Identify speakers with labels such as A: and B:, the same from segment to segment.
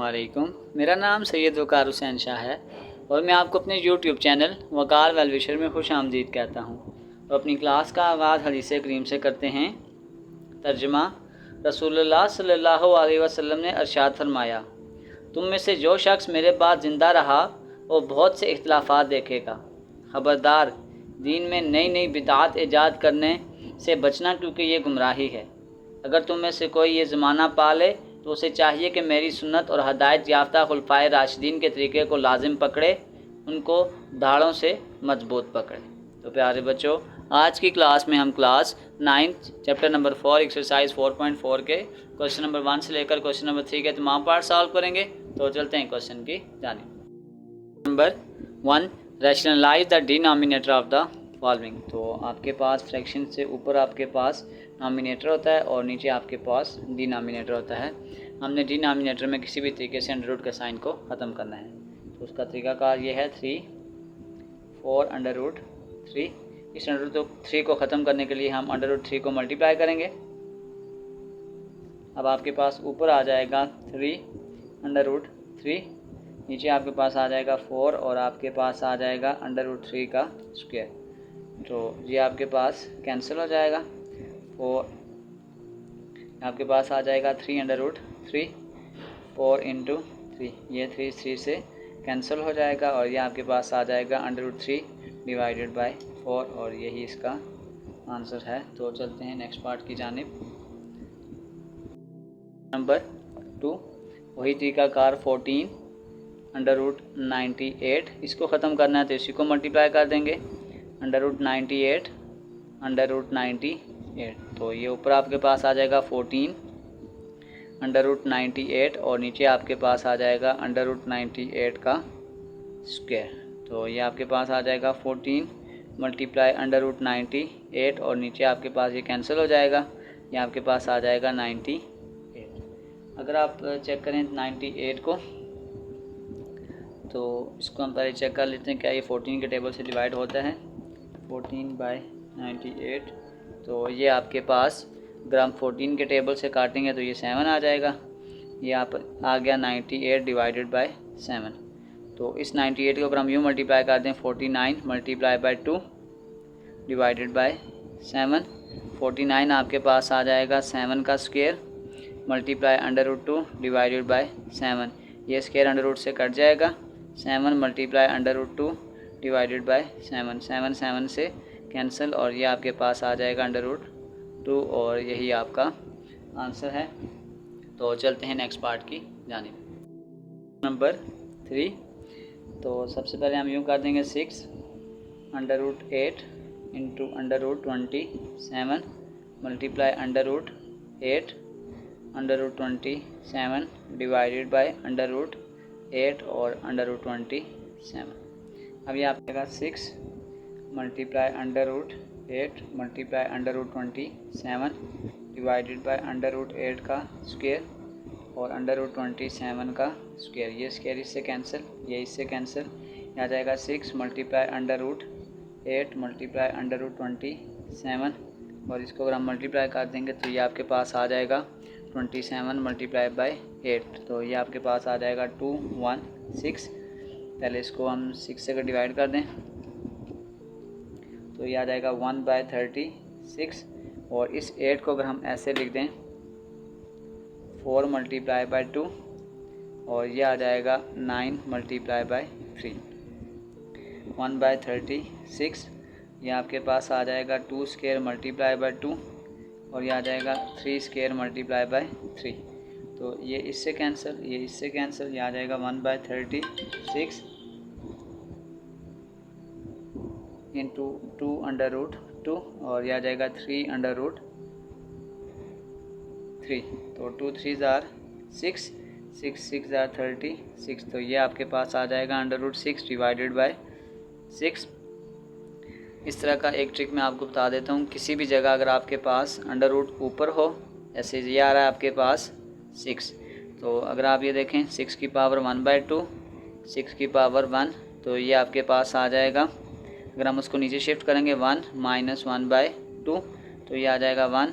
A: वालेकुम। मेरा नाम सैयद वकार हुसैन शाह है और मैं आपको अपने यूट्यूब चैनल वकार वेलविशर में खुश आमदीद कहता हूँ। तो अपनी क्लास का आगाज़ हदीस करीम से करते हैं। तर्जुमा। रसूलुल्लाह सल्लल्लाहु अलैहि वसल्लम ने इरशाद फरमाया, तुम में से जो शख्स मेरे बाद ज़िंदा रहा वो बहुत से इख्तिलाफ़ात देखेगा। ख़बरदार, दीन में नई नई बिदात ईजाद करने से बचना, क्योंकि ये गुमराही है। अगर तुम में से कोई ये ज़माना पा ले तो उसे चाहिए कि मेरी सुन्नत और हदायत याफ्ता खुलफाए राशिदीन के तरीक़े को लाजिम पकड़े, उनको दाढ़ों से मजबूत पकड़े। तो प्यारे बच्चों, आज की क्लास में हम क्लास 9 चैप्टर नंबर 4 एक्सरसाइज 4.4 के क्वेश्चन नंबर 1 से लेकर क्वेश्चन नंबर 3 के तमाम पार्ट सॉल्व करेंगे। तो चलते हैं क्वेश्चन की जानिब। Number 1, rationalise the denominator of the following. तो आपके पास फ्रैक्शन से ऊपर आपके पास नॉमिनेटर होता है और नीचे आपके पास डिनोमिनेटर होता है। हमने डिनोमिनेटर में किसी भी तरीके से अंडर रूट के साइन को ख़त्म करना है। तो उसका तरीकाकार ये है 3 4 अंडर रूट 3। इस अंडर रूट 3 को ख़त्म करने के लिए हम अंडर रूट 3 को मल्टीप्लाई करेंगे। अब आपके पास ऊपर आ जाएगा 3 अंडर रूट 3, नीचे आपके पास आ जाएगा 4 और आपके पास आ जाएगा अंडर रूट 3 का स्क्वायर। तो ये आपके पास कैंसिल हो जाएगा। 4 आपके पास आ जाएगा 3 अंडर रूट 3, 4 इंटू 3, ये 3 से कैंसिल हो जाएगा और ये आपके पास आ जाएगा अंडर रूट 3 डिवाइडेड बाय 4 और यही इसका आंसर है। तो चलते हैं नेक्स्ट पार्ट की जानिब। नंबर 2, वही तरीकाकार 14 अंडर रूट 98, इसको ख़त्म करना है तो इसी को मल्टीप्लाई कर देंगे। अंडर रूट 98 अंडर रूट 98, तो ये ऊपर आपके पास आ जाएगा 14 अंडर रूट 98 और नीचे आपके पास आ जाएगा अंडर रूट 98 का स्क्वायर। तो ये आपके पास आ जाएगा 14 मल्टीप्लाई अंडर रूट 98 और नीचे आपके पास ये कैंसिल हो जाएगा, ये आपके पास आ जाएगा 98। अगर आप चेक करें 98 को, तो इसको हम पहले चेक कर लेते हैं क्या ये 14 के टेबल से डिवाइड होता है। 14/98, तो ये आपके पास अगर हम 14 के टेबल से काटेंगे तो ये 7 आ जाएगा। ये आप आ गया 98 डिवाइडेड बाय 7। तो इस 98 को अगर हम यूँ मल्टीप्लाई कर दें 49 मल्टीप्लाई बाय 2 डिवाइडेड बाय 7, 49 आपके पास आ जाएगा 7 का square multiply under root 2 divided by 7, ये स्क्वायर अंडर रूट से कट जाएगा। 7 multiply under root 2 divided by 7, 7 से कैंसिल और ये आपके पास आ जाएगा अंडर रूट 2 और यही आपका आंसर है। तो चलते हैं नेक्स्ट पार्ट की जानिब। नंबर 3, तो सबसे पहले हम यूँ कर देंगे 6 under root 8 into under root 27 multiply under root 8 under root 27 divided by under root 8 और अंडर रूट 27। अब ये आपका 6 multiply under root 8 multiply under root 27 divided by under root 8 का स्क्वायर और अंडर रूट 27 का स्क्वायर, ये स्क्वायर इससे cancel, ये इससे कैंसिल, आ जाएगा 6 multiply under root 8 multiply under root 27 और इसको अगर हम मल्टीप्लाई कर देंगे तो ये आपके पास आ जाएगा 27 मल्टीप्लाई बाय 8, तो ये आपके पास आ जाएगा 216। पहले इसको हम 6 से अगर डिवाइड कर दें तो ये आ जाएगा 1/36 और इस 8 को अगर हम ऐसे लिख दें 4 मल्टीप्लाई बाय 2 और ये आ जाएगा 9 मल्टीप्लाई बाय 3, 1/36, ये आपके पास आ जाएगा 2 स्क्वायर मल्टीप्लाई बाय 2 और ये आ जाएगा 3 स्क्वायर मल्टीप्लाई बाय 3। तो ये इससे कैंसिल, ये इससे कैंसिल, ये आ जाएगा 1/36 इंटू 2 अंडर रूट 2 और यह आ जाएगा 3 अंडर रूट 3। तो 2 3 ज़ार 6, 6 6 ज़ार 36, तो ये आपके पास आ जाएगा अंडर रूट 6 डिवाइडेड बाय 6। इस तरह का एक ट्रिक मैं आपको बता देता हूँ। किसी भी जगह अगर आपके पास अंडर रूट ऊपर हो, जैसे ये आ रहा है आपके पास 6, तो अगर आप ये देखें 6 की पावर 1/2, 6 की पावर 1, तो ये आपके पास आ जाएगा। अगर हम उसको नीचे शिफ्ट करेंगे 1 माइनस 1/2, तो ये आ जाएगा 1,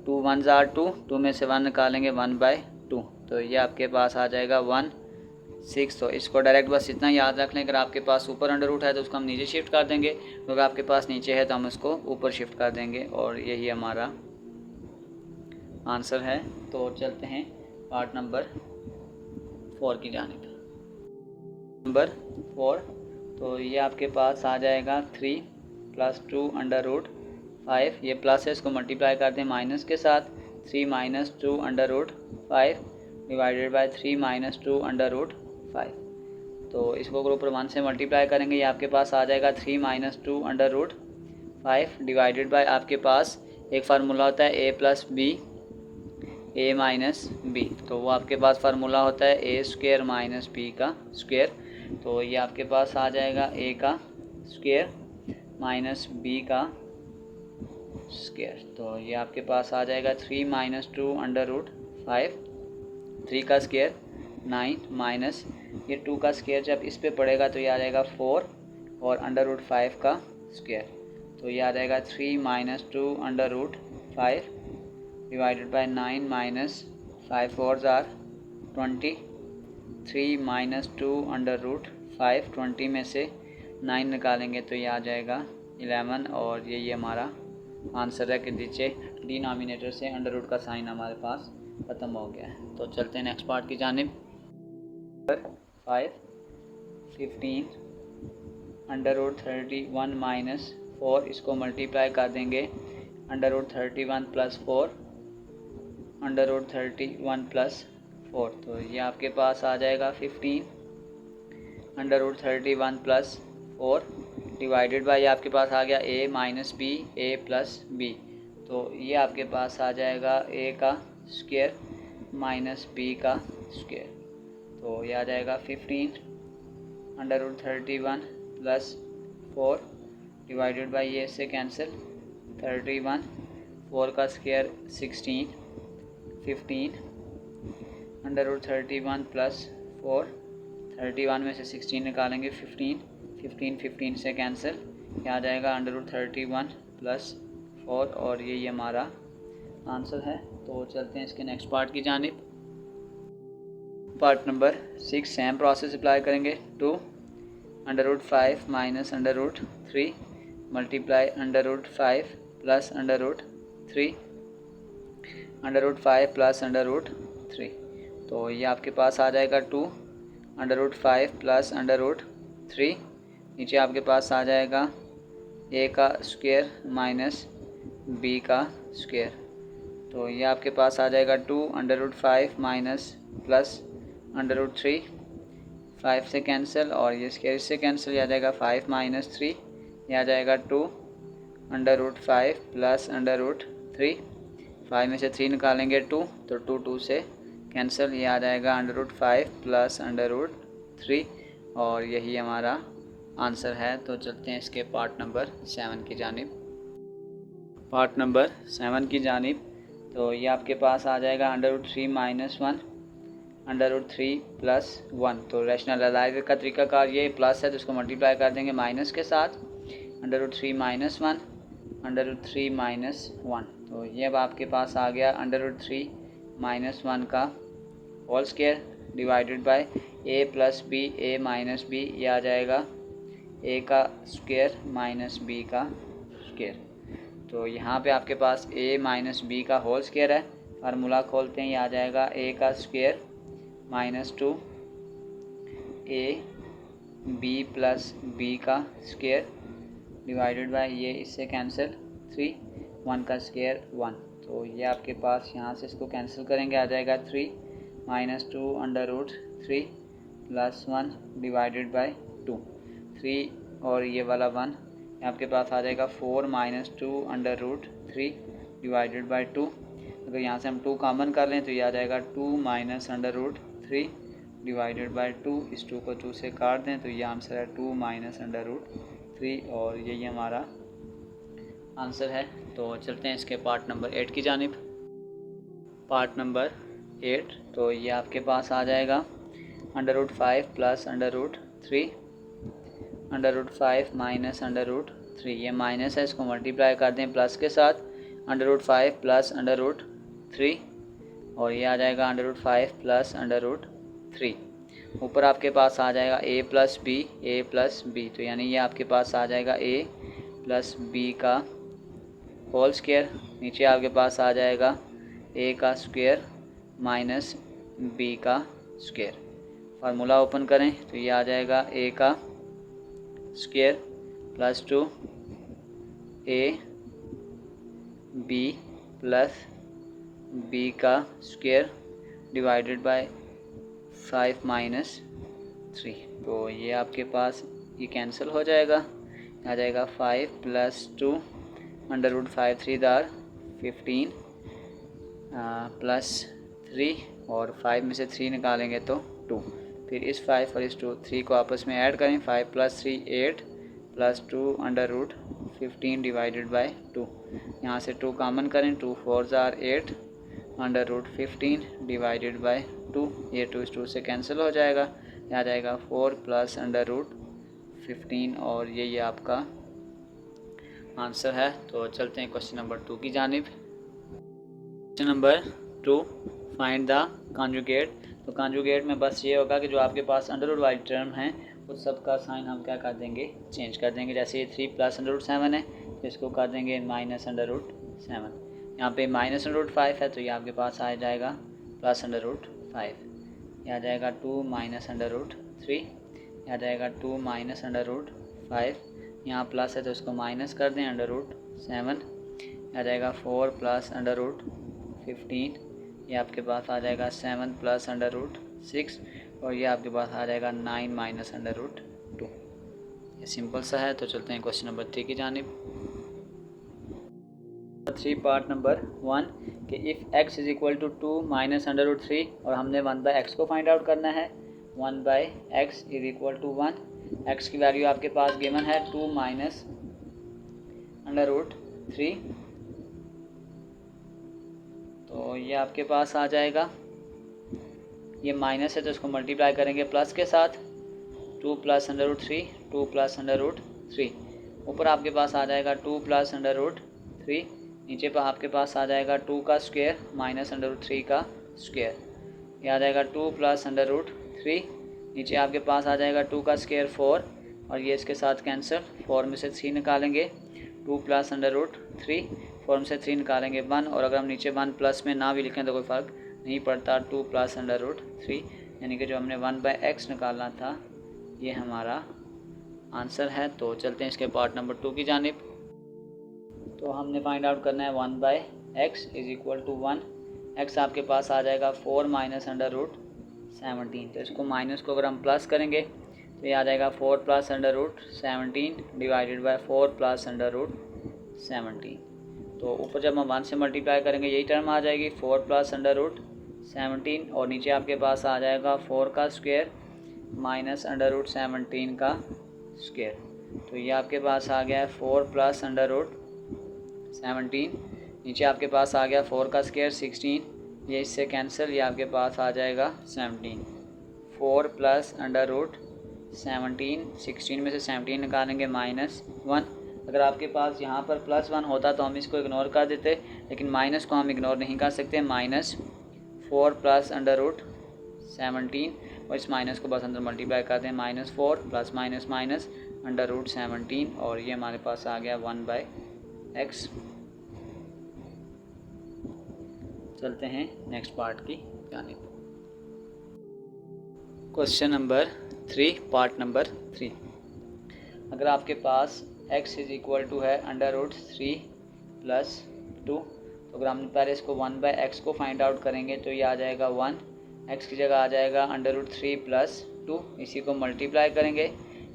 A: 2 1 ज़ार 2, 2 में से 1 निकालेंगे 1/2, तो ये आपके पास आ जाएगा 1/6। तो इसको डायरेक्ट बस इतना याद रख लें, अगर आपके पास ऊपर अंडर रूट है तो उसको हम नीचे शिफ्ट कर देंगे, अगर आपके पास नीचे है तो हम उसको ऊपर शिफ्ट कर देंगे, और यही हमारा आंसर है। तो चलते हैं पार्ट नंबर 4 की जानिब। नंबर 4, तो ये आपके पास आ जाएगा 3 + 2 √5। ये प्लस है, इसको मल्टीप्लाई करते हैं माइनस के साथ। 3 - 2 √5 डिवाइडेड बाय 3 - 2 √5। तो इसको ग्रुप 1 से मल्टीप्लाई करेंगे, ये आपके पास आ जाएगा 3 - 2 √5 डिवाइडेड बाय, आपके पास एक फार्मूला होता है a + b a - b, तो वो आपके पास फार्मूला होता है a² - b का स्क्वायर। तो ये आपके पास आ जाएगा a का स्क्वायर माइनस b का स्क्वायर। तो ये आपके पास आ जाएगा 3 - 2 √5, 3 का स्क्वायर 9 माइनस ये 2 का स्क्वायर, जब इस पे पड़ेगा तो ये आ जाएगा 4 और √5 का स्क्वायर। तो ये आ जाएगा 3 - 2 √5 डिवाइडेड बाय 9 माइनस 5 4 जार 20। 3 - 2 √5, 20 में से 9 निकालेंगे तो ये आ जाएगा 11, और ये हमारा आंसर है कि नीचे डिनोमिनेटर से अंडर रूट का साइन हमारे पास ख़त्म हो गया है। तो चलते हैं नेक्स्ट पार्ट की जानिब। 5 15 √31 - 4, इसको मल्टीप्लाई कर देंगे √31 + 4 √31 + 4। तो ये आपके पास आ जाएगा 15 √31 + 4 डिवाइडेड बाय, ये आपके पास आ गया a - b a + b। तो ये आपके पास आ जाएगा a का स्क्वायर माइनस b का स्क्वायर। तो ये आ जाएगा 15 √31 + 4 डिवाइडेड बाय, ये से कैंसिल 31, 4 का स्क्वायर 16, 15 √31 + 4, 31 में से 16 निकालेंगे 15, 15 से कैंसिल, ये आ जाएगा √31 + 4, और यही हमारा आंसर है। तो चलते हैं इसके नेक्स्ट पार्ट की जानिब। Part number 6, same process apply करेंगे। 2 √5 - √3 मल्टीप्लाई √5 + √3 √5 + √3। तो ये आपके पास आ जाएगा 2 √5 + √3, नीचे आपके पास आ जाएगा a का स्क्वायर माइनस b का स्क्वायर। तो ये आपके पास आ जाएगा 2 √5 माइनस प्लस √3, 5 से कैंसिल, और ये स्क्वायर इससे कैंसिल, ये आ जाएगा 5 - 3, ये आ जाएगा 2 √5 + √3, 5 में से 3 निकालेंगे 2, तो 2 से कैंसिल, ये आ जाएगा √5 + √3, और यही हमारा आंसर है। तो चलते हैं इसके पार्ट नंबर 7 की जानिब। पार्ट नंबर 7 की जानिब, तो ये आपके पास आ जाएगा √3 - 1 √3 + 1। तो रैशनलाइज का तरीकाकार ये प्लस है तो इसको मल्टीप्लाई कर देंगे माइनस के साथ, √3 - 1 √3 - 1। तो ये अब आपके पास आ गया √3 - 1 का whole square divided by a + b a - b, ये आ जाएगा a का स्क्वायर माइनस b का स्क्वायर। तो यहाँ पे आपके पास a - b का होल स्क्वायर है, फार्मूला खोलते हैं, ये आ जाएगा a का स्क्वायर -2 a b + b का स्क्वायर डिवाइडेड बाय, ये इससे कैंसिल 3, 1 का स्क्वायर 1। तो ये आपके पास यहाँ से इसको कैंसिल करेंगे, आ जाएगा 3 - 2 √3 + 1 डिवाइडेड बाय 2, 3 और ये वाला 1, आपके पास आ जाएगा 4 - 2 √3 डिवाइडेड बाय 2। अगर यहाँ से हम 2 कॉमन कर लें तो ये आ जाएगा 2 - √3 डिवाइडेड बाय 2, इस 2 को 2 से काट दें तो ये आंसर है 2 - √3, और यही हमारा आंसर है। तो चलते हैं इसके पार्ट नंबर 8 की जानिब। पार्ट नंबर 8, तो ये आपके पास आ जाएगा √5 + √3 √5 - √3, ये माइनस है, इसको मल्टीप्लाई कर दें प्लस के साथ, √5 + √3, और ये आ जाएगा under root 5 plus under root 3। ऊपर आपके पास आ जाएगा a प्लस बी, तो यानी ये आपके पास आ जाएगा a प्लस बी का होल स्क्वायर। नीचे आपके पास आ जाएगा a का स्क्वायर माइनस b का स्क्वायर। फार्मूला ओपन करें तो ये आ जाएगा a का square plus 2 a b plus b का स्क्वायर डिवाइडेड बाय 5 माइनस 3। तो ये आपके पास ये कैंसिल हो जाएगा, आ जाएगा 5 प्लस 2 अंडर रूट 5 3 दार 15 प्लस 3 और 5 में से 3 निकालेंगे तो 2। फिर इस 5 और इस 3 को आपस में ऐड करें, 5 plus 3 8 plus 2 under root 15 divided by 2। यहाँ से 2 कॉमन करें, 2 4 are 8 under root 15 divided by 2। ये 2 इस 2 से कैंसिल हो जाएगा, आ जाएगा 4 प्लस अंडर रूट 15 और ये आपका आंसर है। तो चलते हैं क्वेश्चन नंबर 2 की जानिब। Question number 2, find the conjugate. तो कॉन्जुगेट में बस ये होगा कि जो आपके पास अंडर रूट वाली टर्म है उस सब का साइन हम क्या कर देंगे, चेंज कर देंगे। जैसे ये 3 प्लस अंडर रूट 7 है तो इसको कर देंगे माइनस अंडर रूट 7। यहाँ पे माइनस अंडर रूट 5 है तो ये आपके पास आ जाएगा प्लस अंडर रूट 5। यह आ जाएगा 2 माइनस अंडर रूट 3, यह आ जाएगा 2 माइनस अंडर रूट 5। यहाँ प्लस है तो इसको माइनस कर दें, अंडर रूट 7। यह आ जाएगा 4 प्लस अंडर रूट 15, ये आपके पास आ जाएगा 7 प्लस अंडर रूट 6 और ये आपके पास आ जाएगा 9 माइनस अंडर रूट 2। ये सिंपल सा है। तो चलते हैं क्वेश्चन नंबर 3 की जानिब। 3 पार्ट नंबर 1 कि if x is equal to 2 minus under root 3 और हमने 1 बाई एक्स को फाइंड आउट करना है। 1 by x is equal to 1, x की वैल्यू आपके पास गिवन है 2 माइनस अंडर रूट 3। तो ये आपके पास आ जाएगा, ये माइनस है तो इसको मल्टीप्लाई करेंगे प्लस के साथ, 2 plus under root 3, 2 plus under root 3। ऊपर आपके पास आ जाएगा 2 प्लस अंडर रूट 3, नीचे पर आपके पास आ जाएगा 2 का स्क्वायर माइनस अंडर रूट 3 का स्क्वायर। ये आ जाएगा 2 प्लस अंडर रूट 3, नीचे आपके पास आ जाएगा 2 का स्क्वायर 4 और ये इसके साथ कैंसिल, 4 में से 3 निकालेंगे, 2 प्लस अंडर रूट 3, 4 में से 3 निकालेंगे 1 और अगर हम नीचे 1 प्लस में ना भी लिखें तो कोई फ़र्क नहीं पड़ता, 2 प्लस अंडर रूट 3। यानी कि जो हमने 1 बाई एक्स निकालना था ये हमारा आंसर है। तो चलते हैं इसके पार्ट नंबर 2 की जानिब। तो हमने फाइंड आउट करना है 1 by x is equal to 1। X आपके पास आ जाएगा 4 माइनस अंडर रूट 17। तो इसको माइनस को अगर हम प्लस करेंगे तो ये आ जाएगा 4 plus under root 17 divided by 4 plus under root 17। तो ऊपर जब हम 1 से मल्टीप्लाई करेंगे यही टर्म आ जाएगी 4 प्लस अंडर रूट 17 और नीचे आपके पास आ जाएगा 4 का स्क्वायर माइनस अंडर रूट 17 का स्क्वायर। तो ये आपके पास आ गया है 4 प्लस अंडर रूट 17, नीचे आपके पास आ गया 4 का स्क्वायर 16, ये इससे कैंसिल, ये आपके पास आ जाएगा 17। 4 प्लस अंडर रूट 17, 16 में से 17 निकालेंगे माइनस 1। अगर आपके पास यहाँ पर प्लस 1 होता तो हम इसको इग्नोर कर देते, लेकिन माइनस को हम इग्नोर नहीं कर सकते। माइनस 4 प्लस अंडर रूट 17 और इस माइनस को बस अंदर मल्टीप्लाई कर दें, minus 4 plus minus minus under root 17 और ये हमारे पास आ गया 1 बाई एक्स। चलते हैं नेक्स्ट पार्ट की जानिब। क्वेश्चन नंबर 3 पार्ट नंबर 3, अगर आपके पास x इज़ इक्वल टू है अंडर रूट 3 प्लस 2, तो अगर हम पहले इसको 1 बाई एक्स को फाइंड आउट करेंगे तो ये आ जाएगा 1, x की जगह आ जाएगा अंडर रूट 3 प्लस 2, इसी को मल्टीप्लाई करेंगे,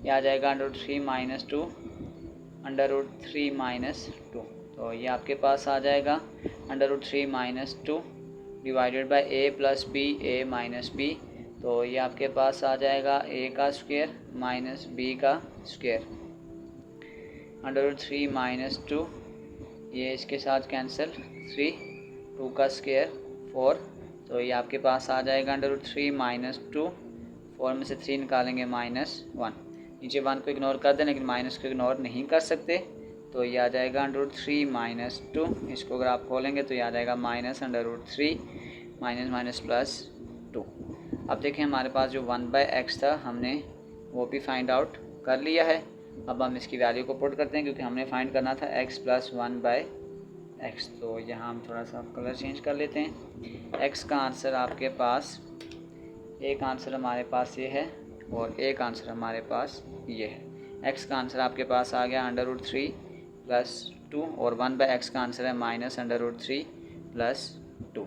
A: ये आ जाएगा under root 3 minus 2 under root 3 minus 2। तो ये आपके पास आ जाएगा under root 3 minus 2 divided by a plus b a minus b. तो ये आपके पास आ जाएगा a का स्क्वायर माइनस b का स्क्वायर अंडर रूट 3 माइनस 2, ये इसके साथ कैंसिल, 3 2 का स्क्वायर 4। तो ये आपके पास आ जाएगा अंडर रूट 3 माइनस 2, 4 में से 3 निकालेंगे माइनस 1, नीचे 1 को इग्नोर कर दें लेकिन माइनस को इग्नोर नहीं कर सकते। तो ये आ जाएगा अंडर रूट 3 माइनस 2, इसको अगर आप खोलेंगे तो ये आ जाएगा minus under root 3 minus minus plus 2। अब देखें हमारे पास जो 1/x था हमने वो भी फाइंड आउट कर लिया है। अब हम इसकी वैल्यू को पुट करते हैं क्योंकि हमने फाइंड करना था x प्लस 1/x। तो यहाँ हम थोड़ा सा कलर चेंज कर लेते हैं। x का आंसर आपके पास, एक आंसर हमारे पास ये है और एक आंसर हमारे पास ये है। x का आंसर आपके पास आ गया √3 प्लस 2 और 1/x का आंसर है -√3 प्लस 2।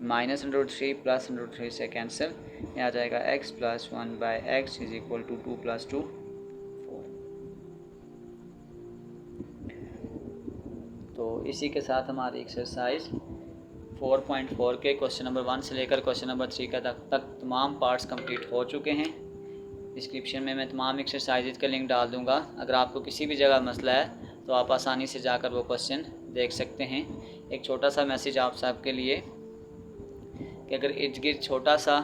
A: -√3 प्लस √3 से कैंसिल, ये आ जाएगा x plus 1/x is equal to 2 plus 2 4। तो इसी के साथ हमारी एक्सरसाइज 4.4 के क्वेश्चन नंबर 1 से लेकर क्वेश्चन नंबर 3 का तक तमाम पार्ट्स कंप्लीट हो चुके हैं। डिस्क्रिप्शन में मैं तमाम एक्सरसाइज का लिंक डाल दूंगा। अगर आपको किसी भी जगह मसला है तो आप आसानी से जाकर वो क्वेश्चन देख सकते हैं। एक छोटा सा मैसेज आप सबके लिए कि अगर इर्द गिर्द छोटा सा